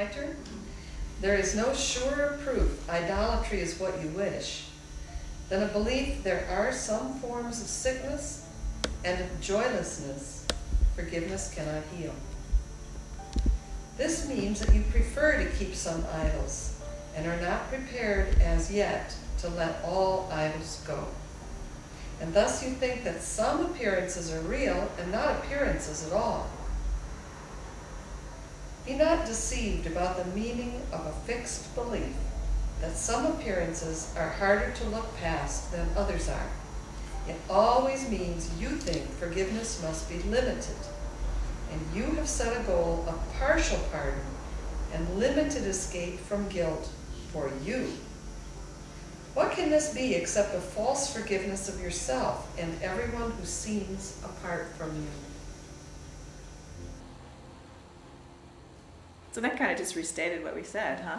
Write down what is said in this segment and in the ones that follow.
My turn? There is no surer proof idolatry is what you wish than a belief there are some forms of sickness and of joylessness forgiveness cannot heal. This means that you prefer to keep some idols and are not prepared as yet to let all idols go. And thus you think that some appearances are real and not appearances at all. Be not deceived about the meaning of a fixed belief that some appearances are harder to look past than others are. It always means you think forgiveness must be limited, and you have set a goal of partial pardon and limited escape from guilt for you. What can this be except a false forgiveness of yourself and everyone who seems apart from you? So that kind of just restated what we said, huh?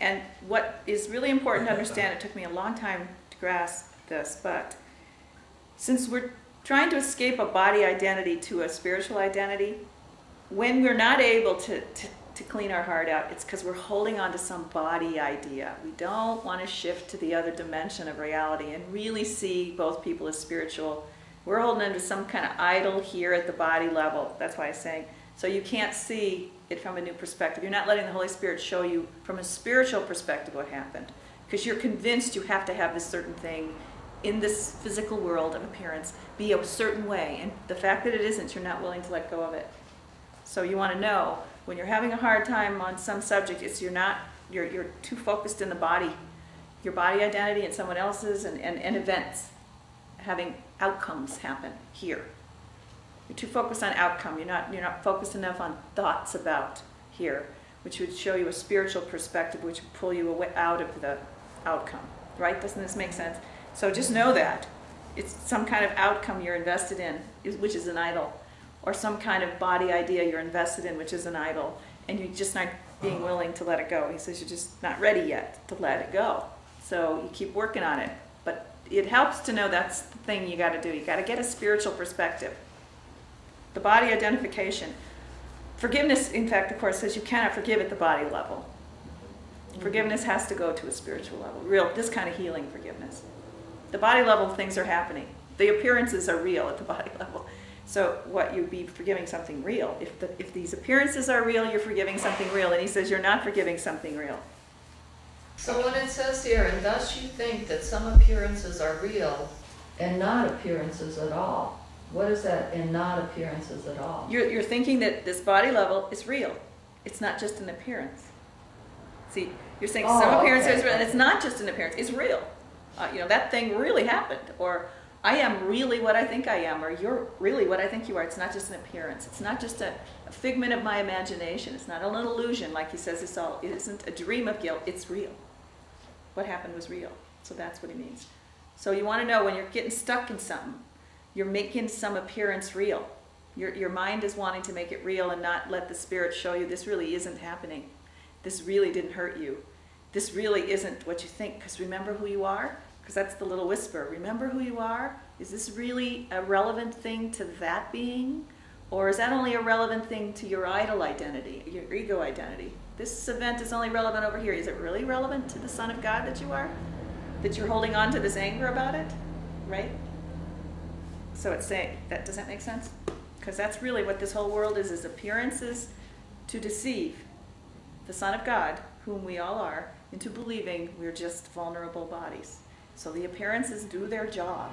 And what is really important to understand, it took me a long time to grasp this, but since we're trying to escape a body identity to a spiritual identity, when we're not able to clean our heart out, it's because we're holding on to some body idea. We don't want to shift to the other dimension of reality and really see both people as spiritual. We're holding on to some kind of idol here at the body level. That's why I'm saying, so you can't see it from a new perspective. You're not letting the Holy Spirit show you from a spiritual perspective what happened, because you're convinced you have to have this certain thing in this physical world of appearance be a certain way, and the fact that it isn't, you're not willing to let go of it. So you want to know when you're having a hard time on some subject, it's you're too focused in the body, your body identity and someone else's, and events having outcomes happen here. You're too focused on outcome. You're not focused enough on thoughts about here, which would show you a spiritual perspective, which would pull you away out of the outcome. Right? Doesn't this make sense? So just know that it's some kind of outcome you're invested in, which is an idol, or some kind of body idea you're invested in, which is an idol, and you're just not being willing to let it go. He says you're just not ready yet to let it go. So you keep working on it. But it helps to know that's the thing you got to do. You got to get a spiritual perspective. The body identification. Forgiveness, in fact, the Course says you cannot forgive at the body level. Forgiveness has to go to a spiritual level. This kind of healing forgiveness. The body level things are happening. The appearances are real at the body level. So what you'd be forgiving something real. If these appearances are real, you're forgiving something real. And he says you're not forgiving something real. So when it says here, and thus you think that some appearances are real and not appearances at all. What is that, and not appearances at all? You're thinking that this body level is real. It's not just an appearance. See, you're saying some appearances are real, and it's not just an appearance. It's real. That thing really happened. Or I am really what I think I am, or you're really what I think you are. It's not just an appearance. It's not just a figment of my imagination. It's not an illusion, like he says. It isn't a dream of guilt. It's real. What happened was real. So that's what he means. So you want to know when you're getting stuck in something, you're making some appearance real. Your mind is wanting to make it real and not let the Spirit show you this really isn't happening. This really didn't hurt you. This really isn't what you think, because remember who you are? Because that's the little whisper. Remember who you are? Is this really a relevant thing to that being? Or is that only a relevant thing to your idol identity, your ego identity? This event is only relevant over here. Is it really relevant to the Son of God that you are? That you're holding on to this anger about it? Right? So it's saying, does that make sense? Because that's really what this whole world is appearances to deceive the Son of God, whom we all are, into believing we're just vulnerable bodies. So the appearances do their job.